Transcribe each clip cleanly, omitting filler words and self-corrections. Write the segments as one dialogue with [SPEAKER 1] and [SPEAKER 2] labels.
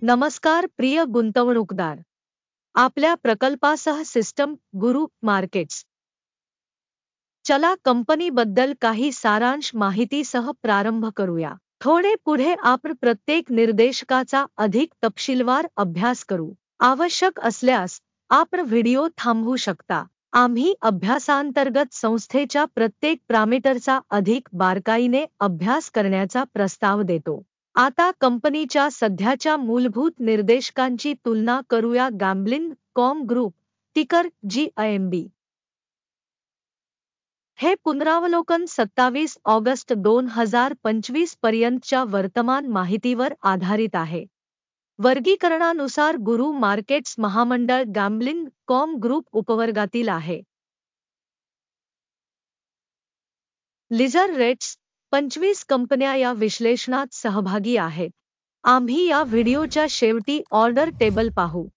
[SPEAKER 1] नमस्कार प्रिय गुंतवणूकदार. आपल्या प्रकल्पासह सिस्टम गुरु मार्केट्स. चला कंपनीबद्दल काही सारांश माहितीसह प्रारंभ करूया. थोडे पुढे आपण प्रत्येक निर्देशकाचा अधिक तपशीलवार अभ्यास करू. आवश्यक असल्यास आपण व्हिडिओ थांबवू शकता. आम्ही अभ्यासांतर्गत संस्थेच्या प्रत्येक पॅरामीटरचा अधिक बारकाईने अभ्यास करण्याचा प्रस्ताव देतो. आता कंपनीच्या सध्याच्या मूलभूत निर्देशकांची तुलना करूया. गॅम्ब्लिंग कॉम ग्रुप, टिकर GIMB. हे पुनरावलोकन 27 ऑगस्ट 2025 पर्यंतच्या वर्तमान माहितीवर आधारित आहे. वर्गीकरणानुसार गुरु मार्केट्स महामंडळ गॅम्ब्लिंग कॉम ग्रुप उपवर्गातील आहे. लिजर रेट्स 25 कंपन्या या विश्लेषणात सहभागी आहेत. आम्ही या व्हिडिओच्या शेवटी ऑर्डर टेबल पाहू.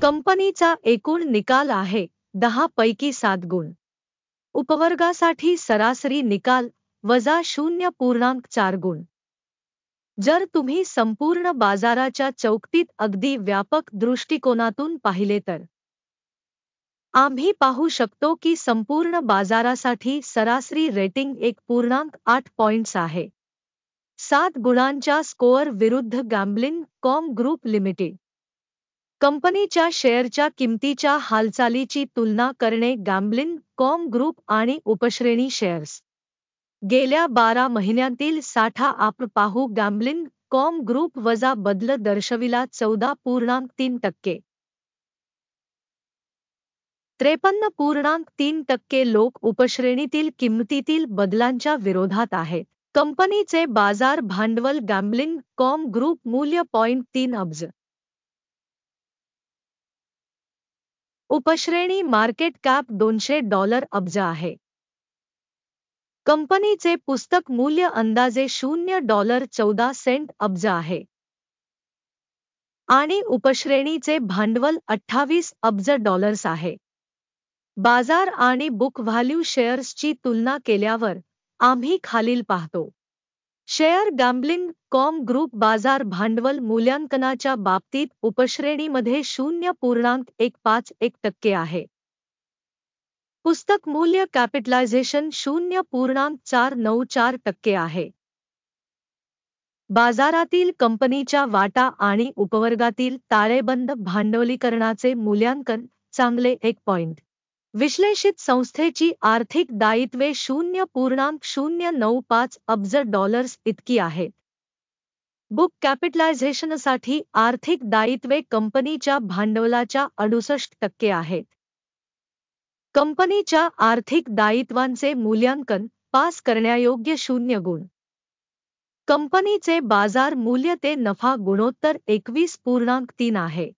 [SPEAKER 1] कंपनीचा एकूण निकाल आहे 10 पैकी 7 गुण. उपवर्गासाठी सरासरी निकाल -0.4 गुण. जर तुम्ही संपूर्ण बाजाराच्या चौकटीत अगदी व्यापक दृष्टिकोनातून पाहिले तर आम्ही पाहू शकतो की संपूर्ण बाजारासाठी सरासरी रेटिंग 1.8 पॉइंट्स आहे. 7 गुणांच्या स्कोअर विरुद्ध गॅम्ब्लिंग कॉम ग्रुप लिमिटेड. कंपनीच्या शेअरच्या किमतीच्या हालचालीची तुलना करणे. गॅम्ब्लिंग कॉम ग्रुप आणि उपश्रेणी शेअर्स. गेल्या 12 महिन्यांतील साठा आपण पाहू. गॅम्ब्लिंग कॉम ग्रुप वजा बदल दर्शविला 14.3%. 53.3% लोक उपश्रेणीतील किंमतीतील बदलांच्या विरोधात आहेत. कंपनीचे बाजार भांडवल. गॅम्ब्लिंग कॉम ग्रुप मूल्य $0.3 अब्ज. उपश्रेणी मार्केट कॅप $200 अब्ज आहे. कंपनीचे पुस्तक मूल्य अंदाजे $0.14 अब्ज आहे. आणि उपश्रेणीचे भांडवल $28 अब्ज आहे. बाजार आणि बुक व्हॅल्यू शेअर्सची तुलना केल्यावर आम्ही खालील पाहतो. शेअर. गॅम्ब्लिंग कॉम ग्रुप बाजार भांडवल मूल्यांकनाच्या बाबतीत उपश्रेणीमध्ये 0.151% आहे. पुस्तक मूल्य कॅपिटलायझेशन 0.494% आहे. बाजारातील कंपनीच्या वाटा आणि उपवर्गातील ताळेबंद भांडवलीकरणाचे मूल्यांकन चांगले 1 पॉइंट. विश्लेषित संस्थेची आर्थिक दायित्वे $0.095 अब्ज इतकी आहेत. बुक कॅपिटलायझेशनसाठी आर्थिक दायित्वे कंपनीच्या भांडवलाच्या 68% आहेत. कंपनीच्या आर्थिक दायित्वांचे मूल्यांकन पास करण्यायोग्य 0 गुण. कंपनीचे बाजार मूल्य ते नफा गुणोत्तर 21.3 आहे.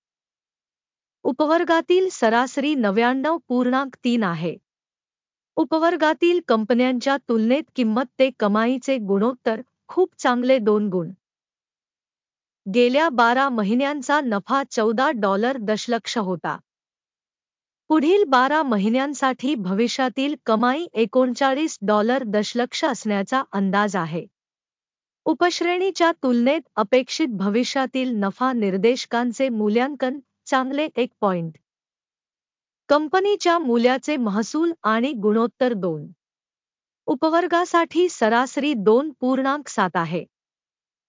[SPEAKER 1] उपवर्गातील सरासरी 99.3 आहे. उपवर्गातील कंपन्यांच्या तुलनेत किंमत ते कमाईचे गुणोत्तर खूप चांगले 2 गुण. गेल्या 12 महिन्यांचा नफा $14 दशलक्ष होता. पुढील 12 महिन्यांसाठी भविष्यातील कमाई $39 दशलक्ष असण्याचा अंदाज आहे. उपश्रेणीच्या तुलनेत अपेक्षित भविष्यातील नफा निर्देशकांचे मूल्यांकन चांगले 1 पॉइंट. कंपनीच्या मूल्याचे महसूल आणि गुणोत्तर 2. उपवर्गासाठी सरासरी 2.7 आहे.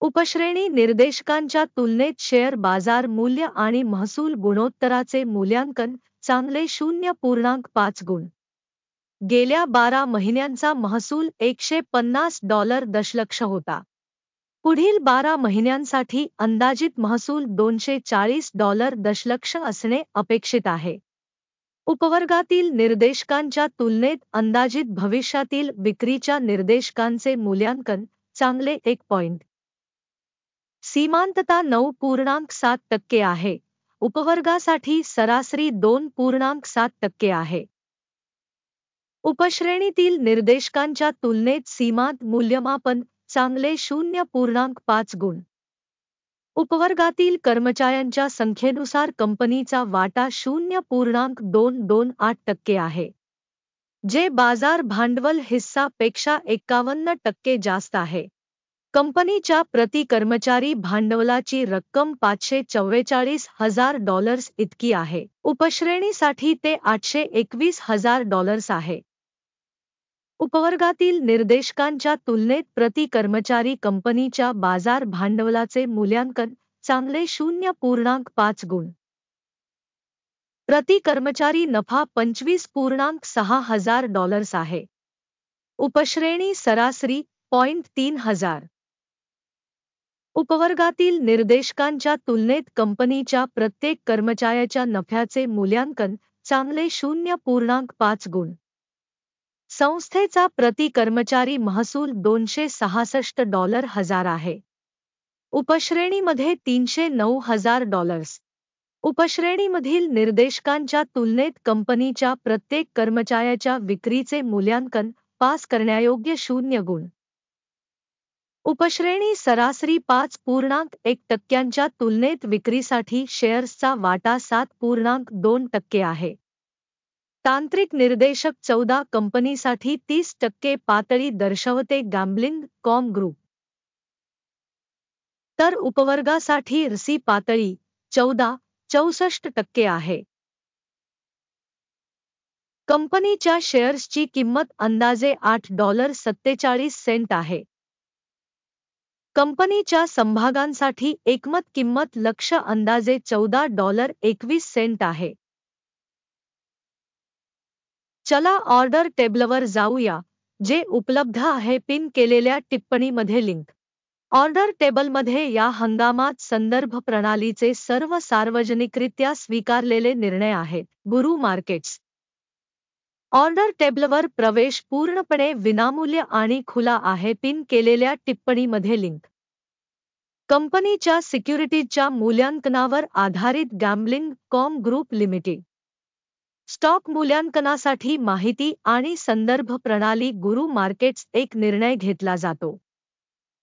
[SPEAKER 1] उपश्रेणी निर्देशकांच्या तुलनेत शेअर बाजार मूल्य आणि महसूल गुणोत्तराचे मूल्यांकन चांगले 0.5 गुण. गेल्या 12 महिन्यांचा महसूल $150 दशलक्ष होता. पुढील 12 महिन्यांसाठी अंदाजित महसूल $240 दशलक्ष असणे अपेक्षित आहे. उपवर्गातील निर्देशकांच्या तुलनेत अंदाजित भविष्यातील विक्रीच्या निर्देशकांचे मूल्यांकन चांगले 1 पॉइंट. सीमांतता 9.7% आहे. उपवर्गासाठी सरासरी 2.7% आहे. उपश्रेणीतील निर्देशकांच्या तुलनेत सीमांत मूल्यमापन चांगले 0.5 गुण. उपवर्गातील कर्मचाऱ्यांच्या संख्येनुसार कंपनीचा वाटा 0.228% आहे. जे बाजार भांडवल हिस्सा पेक्षा 51% जास्त आहे. कंपनीच्या प्रति कर्मचारी भांडवलाची रक्कम $544,000 इतकी आहे. उपश्रेणीसाठी ते $821,000 आहे. उपवर्गातील निर्देशकांच्या तुलनेत प्रति कर्मचारी कंपनीच्या बाजार भांडवलाचे मूल्यांकन चांगले 0.5 गुण. प्रति कर्मचारी नफा $25,600 आहे. उपश्रेणी सरासरी 3,000. उपवर्गातील निर्देशकांच्या तुलनेत कंपनीच्या प्रत्येक कर्मचाऱ्याच्या नफ्याचे मूल्यांकन चांगले 0.5 गुण. संस्थेचा प्रति कर्मचारी महसूल $266,000 आहे. उपश्रेणीमध्ये $309,000. उपश्रेणीमधील निर्देशकांच्या तुलनेत कंपनीच्या प्रत्येक कर्मचाऱ्याच्या विक्रीचे मूल्यांकन पास करण्यायोग्य 0 गुण. उपश्रेणी सरासरी 5.1% तुलनेत विक्रीसाठी शेअर्सचा वाटा 7.2% आहे. तांत्रिक निर्देशक 14 कंपनीसाठी 30% पातळी दर्शवते गॅम्बलिंग कॉम ग्रुप. तर उपवर्गासाठी RSI पातळी 64% आहे. कंपनीच्या शेअर्सची किंमत अंदाजे $8.47 आहे. कंपनीच्या समभागांसाठी एकमत किंमत लक्ष्य अंदाजे $14.21 आहे. चला ऑर्डर टेबलवर जाऊया, जे उपलब्ध आहे पिन केलेल्या टिप्पणीमध्ये लिंक. ऑर्डर टेबलमध्ये या हंगामात संदर्भ प्रणालीचे सर्व सार्वजनिकरित्या स्वीकारलेले निर्णय आहेत. गुरु मार्केट्स. ऑर्डर टेबलवर प्रवेश पूर्णपणे विनामूल्य आणि खुला आहे. पिन केलेल्या टिप्पणीमध्ये लिंक. कंपनीच्या सिक्युरिटीजच्या मूल्यांकनावर आधारित gambling com group limited. Stock मूल्यांकनासाठी माहिती आणि संदर्भ प्रणाली गुरु मार्केट्स. एक निर्णय घेतला जातो.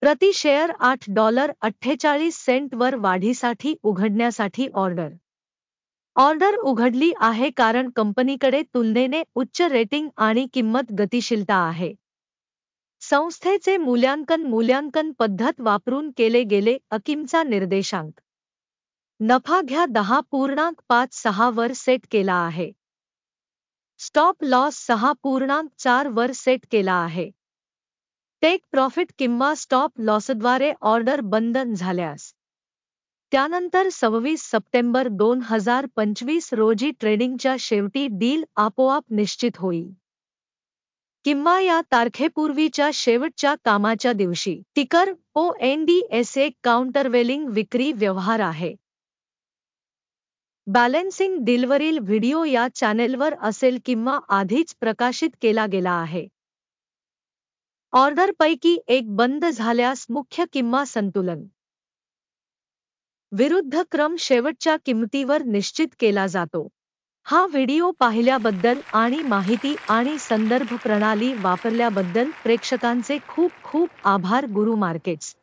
[SPEAKER 1] प्रति शेअर $8.48 वर वाढीसाठी उघडण्यासाठी ऑर्डर. ऑर्डर उघडली आहे कारण कंपनीकडे तुलनेने उच्च रेटिंग आणि किंमत गतिशीलता आहे. संस्थेचे मूल्यांकन पद्धत वापरून केले गेले. अकिमचा निर्देशांक. नफा घ्या 10.56 वर सेट केला आहे. स्टॉप लॉस 6.4 वर सेट केला आहे. टेक प्रॉफिट किंवा स्टॉप लॉसद्वारे ऑर्डर बंद झाल्यास त्यानंतर 26 सप्टेंबर 2025 रोजी ट्रेडिंगच्या शेवटी डील आपोआप निश्चित होईल किंवा या तारखेपूर्वीच्या शेवटच्या कामाच्या दिवशी. टिकर ONDS. एक काउंटरवेलिंग विक्री व्यवहार आहे. बॅलेन्सिंग डीलवरील व्हिडिओ या चॅनेलवर असेल किंवा आधीच प्रकाशित केला गेला आहे. ऑर्डरपैकी एक बंद झाल्यास मुख्य किंवा संतुलन विरुद्ध क्रम शेवटच्या किंमतीवर निश्चित केला जातो. हा व्हिडिओ पाहिल्याबद्दल आणि माहिती आणि संदर्भ प्रणाली वापरल्याबद्दल प्रेक्षकांचे खूप खूप आभार. गुरु मार्केट्स.